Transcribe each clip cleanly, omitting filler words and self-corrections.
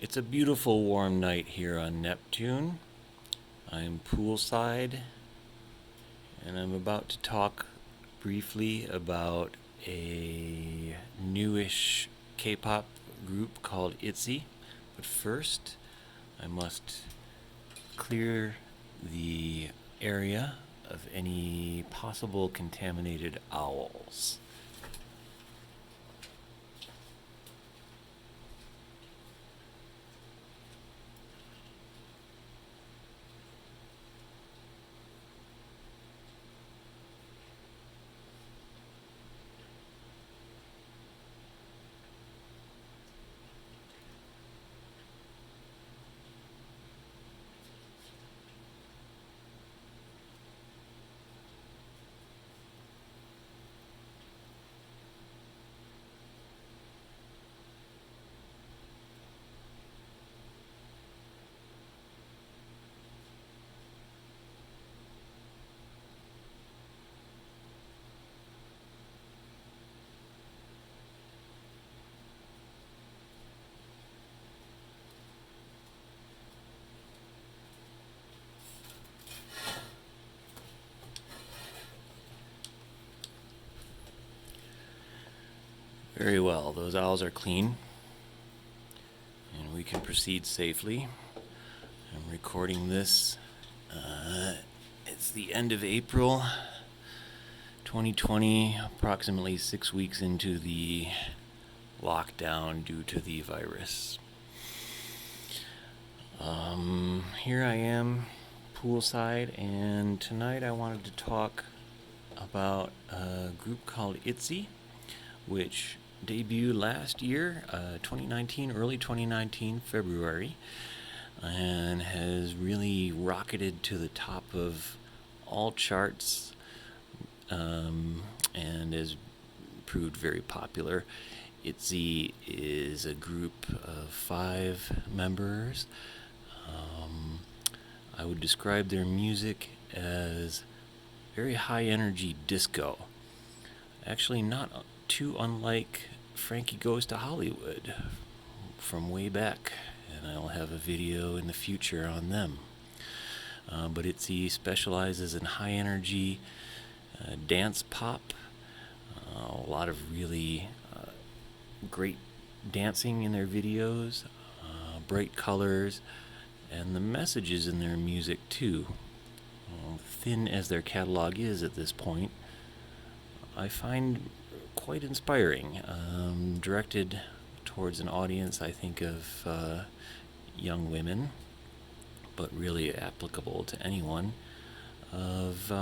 It's a beautiful warm night here on Neptune. I'm poolside, and I'm about to talk briefly about a newish K-pop group called Itzy. But first, I must clear the area of any possible contaminated owls. Very well, those owls are clean, and we can proceed safely. I'm recording this. It's the end of April 2020, approximately 6 weeks into the lockdown due to the virus. Here I am, poolside, and tonight I wanted to talk about a group called Itzy, which debuted last year, 2019, early 2019, February, and has really rocketed to the top of all charts, and has proved very popular. Itzy is a group of 5 members. I would describe their music as very high energy disco. Actually, not too unlike Frankie Goes to Hollywood from way back, and I'll have a video in the future on them. But Itzy specializes in high energy dance pop, a lot of really great dancing in their videos, bright colors, and the messages in their music too. Thin as their catalog is at this point, I find quite inspiring. Directed towards an audience, I think, of young women, but really applicable to anyone, of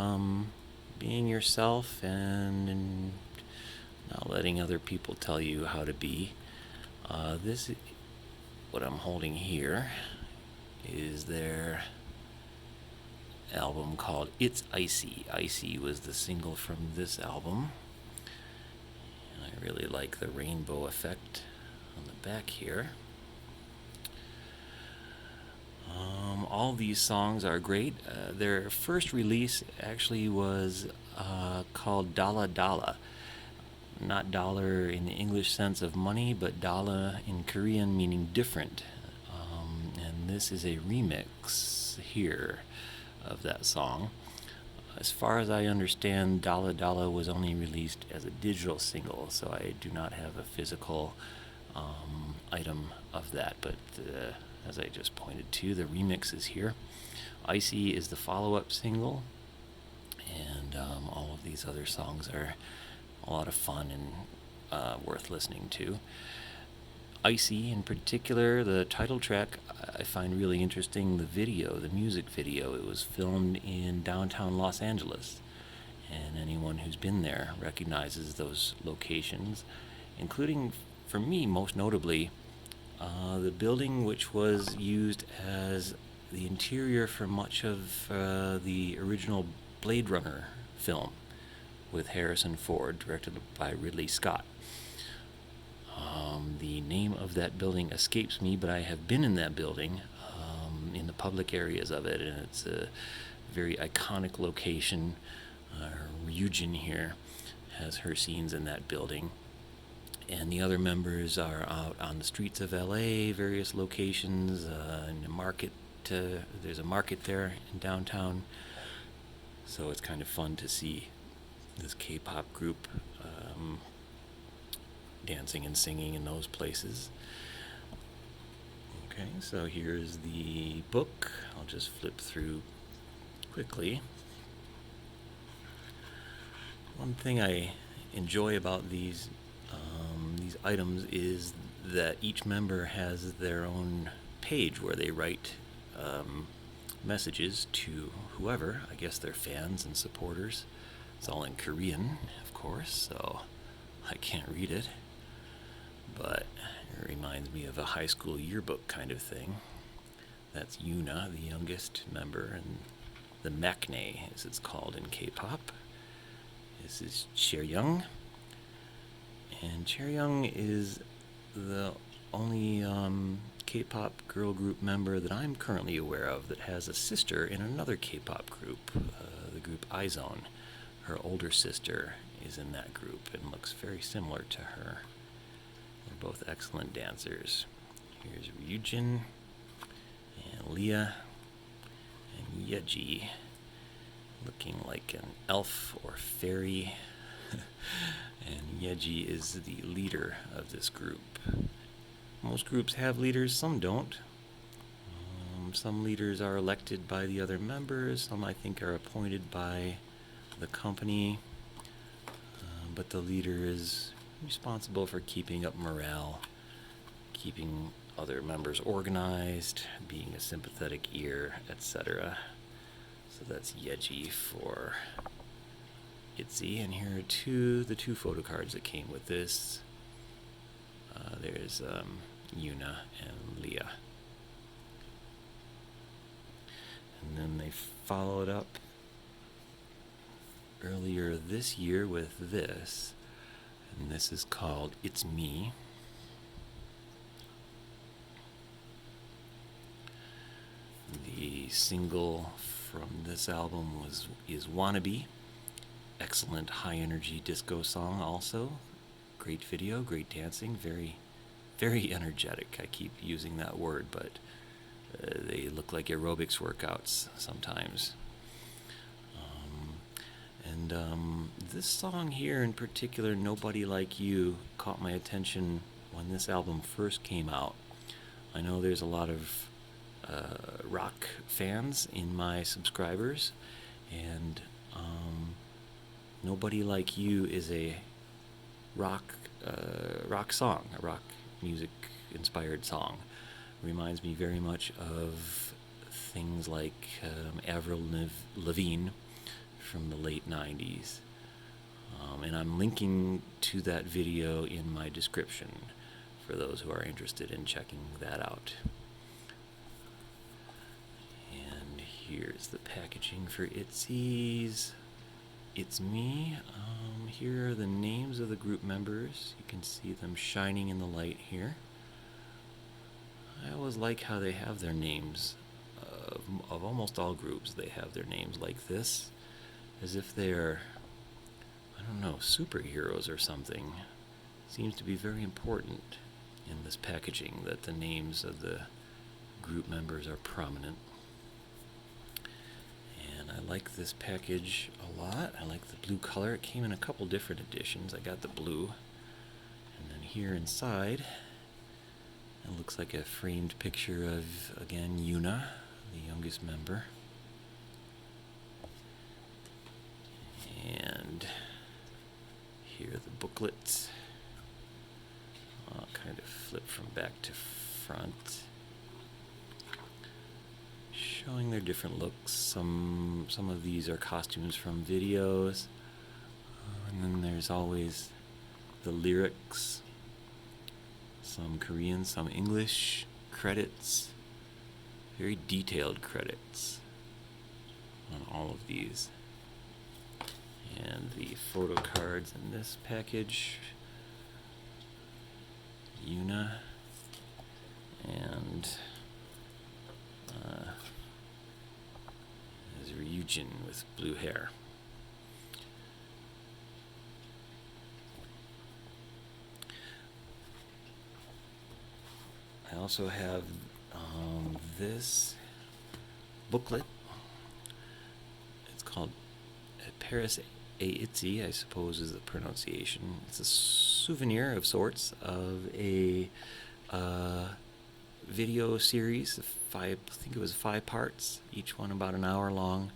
being yourself and not letting other people tell you how to be. This, what I'm holding here, is their album called It's Icy. Icy was the single from this album. And I really like the rainbow effect on the back here. All these songs are great. Their first release actually was called Dala Dala. Not dollar in the English sense of money, but dala in Korean meaning different. And this is a remix here of that song. As far as I understand, Dala Dala was only released as a digital single, so I do not have a physical item of that, but as I just pointed to, the remix is here. Icy is the follow-up single, and all of these other songs are a lot of fun and worth listening to. Icy in particular, the title track, I find really interesting. The video, the music video, it was filmed in downtown Los Angeles, and anyone who's been there recognizes those locations, including, for me, most notably, the building which was used as the interior for much of the original Blade Runner film with Harrison Ford, directed by Ridley Scott. The name of that building escapes me, but I have been in that building, in the public areas of it, and it's a very iconic location. Ryujin here has her scenes in that building, and the other members are out on the streets of LA, various locations, in a market. There's a market there in downtown, so it's kind of fun to see this K-pop group dancing and singing in those places. Okay, so here's the book. I'll just flip through quickly. One thing I enjoy about these items is that each member has their own page where they write messages to whoever. I guess they're fans and supporters. It's all in Korean, of course, so I can't read it, but it reminds me of a high school yearbook kind of thing. That's Yuna, the youngest member, and the maknae, as it's called in K-pop. This is Chaeryeong, and Chaeryeong is the only K-pop girl group member that I'm currently aware of that has a sister in another K-pop group, the group IZONE. Her older sister is in that group and looks very similar to her. They're both excellent dancers. Here's Ryujin and Leah and Yeji, looking like an elf or fairy. And Yeji is the leader of this group. Most groups have leaders, some don't. Some leaders are elected by the other members, some I think are appointed by the company, but the leader is responsible for keeping up morale, keeping other members organized, being a sympathetic ear, etc. So that's Yeji for Itzy, and here are the two photo cards that came with this. There's Yuna and Leah. And then they followed up earlier this year with this, and this is called It's Me. The single from this album is Wannabe. Excellent high energy disco song also. Great video, great dancing, very, very energetic. I keep using that word, but they look like aerobics workouts sometimes. And this song here in particular, Nobody Like You, caught my attention when this album first came out. I know there's a lot of rock fans in my subscribers, and Nobody Like You is a rock song, a rock music inspired song. Reminds me very much of things like Avril Lavigne from the late 90s. And I'm linking to that video in my description for those who are interested in checking that out. And here's the packaging for Itzy's It's Me. Here are the names of the group members. You can see them shining in the light here. I always like how they have their names. Of almost all groups, they have their names like this, as if they're, I don't know, superheroes or something. Seems to be very important in this packaging that the names of the group members are prominent. And I like this package a lot. I like the blue color. It came in a couple different editions. I got the blue. And then here inside, it looks like a framed picture of, again, Yuna, the youngest member. And here are the booklets. I'll kind of flip from back to front, showing their different looks. Some of these are costumes from videos, and then there's always the lyrics, some Korean, some English credits, very detailed credits on all of these. And the photo cards in this package, Yuna and there's Ryujin with blue hair. I also have this booklet. It's called Paris a Itzy, I suppose is the pronunciation. It's a souvenir of sorts of a video series, I think it was 5 parts, each one about an hour long,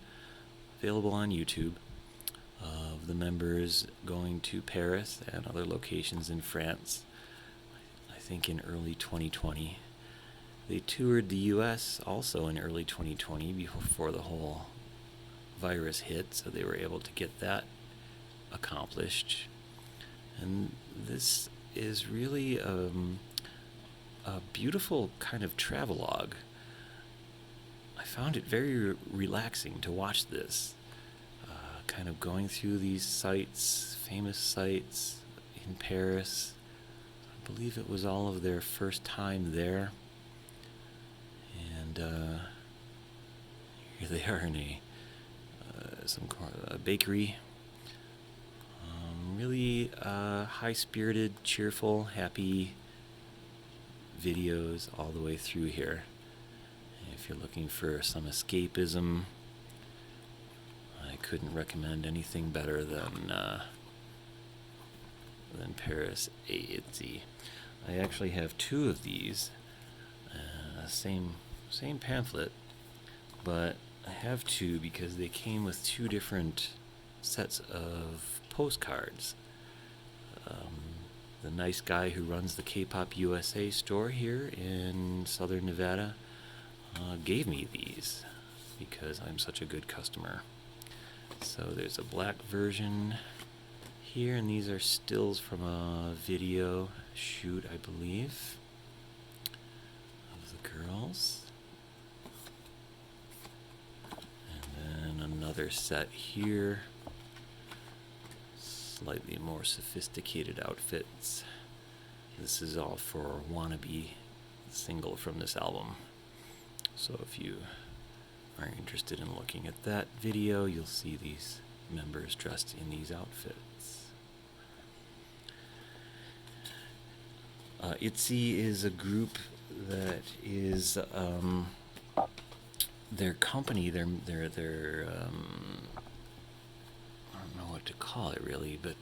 available on YouTube, of the members going to Paris and other locations in France, I think in early 2020. They toured the US also in early 2020 before the whole virus hit, so they were able to get that accomplished. And this is really a beautiful kind of travelogue. I found it very relaxing to watch this, kind of going through these sites, famous sites in Paris. I believe it was all of their first time there. And here they are in a bakery. Really high-spirited, cheerful, happy videos all the way through here. And if you're looking for some escapism, I couldn't recommend anything better than Paris a Itzy. I actually have 2 of these, same pamphlet, but I have 2 because they came with 2 different sets of postcards. The nice guy who runs the K-Pop USA store here in Southern Nevada gave me these because I'm such a good customer. So there's a black version here, and these are stills from a video shoot, I believe, of the girls. And then another set here, slightly more sophisticated outfits. This is all for Wannabe, single from this album. So if you are interested in looking at that video, you'll see these members dressed in these outfits. Itzy is a group that is their company, their I don't know what to call it really, but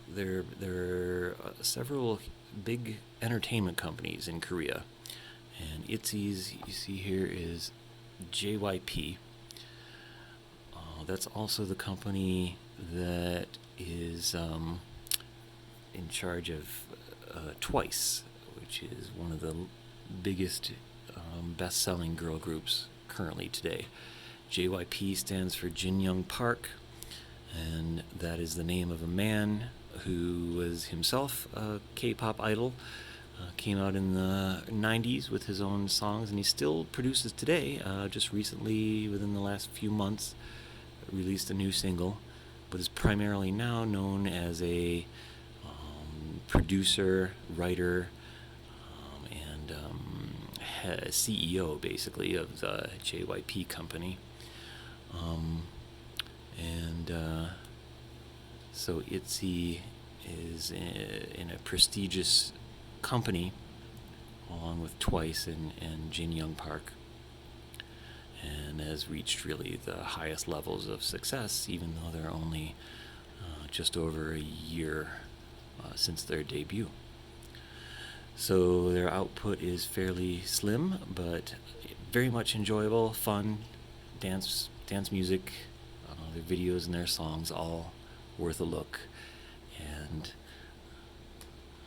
there are several big entertainment companies in Korea, and Itzy's you see here is JYP. That's also the company that is in charge of Twice, which is one of the biggest best-selling girl groups currently today. JYP stands for Jin Young Park, and that is the name of a man who was himself a K-pop idol. Came out in the 90s with his own songs, and he still produces today. Just recently, within the last few months, released a new single, but is primarily now known as a producer, writer, and CEO, basically, of the JYP company. So Itzy is in a prestigious company, along with Twice and Jin Young Park, and has reached really the highest levels of success, even though they're only just over a year since their debut. So their output is fairly slim, but very much enjoyable, fun, dance music, their videos and their songs, all worth a look. And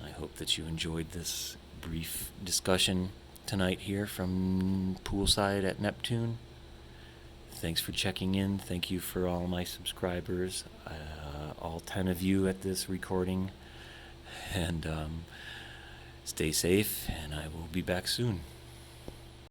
I hope that you enjoyed this brief discussion tonight here from poolside at Neptune. Thanks for checking in. Thank you for all my subscribers, all 10 of you at this recording. And stay safe, and I will be back soon.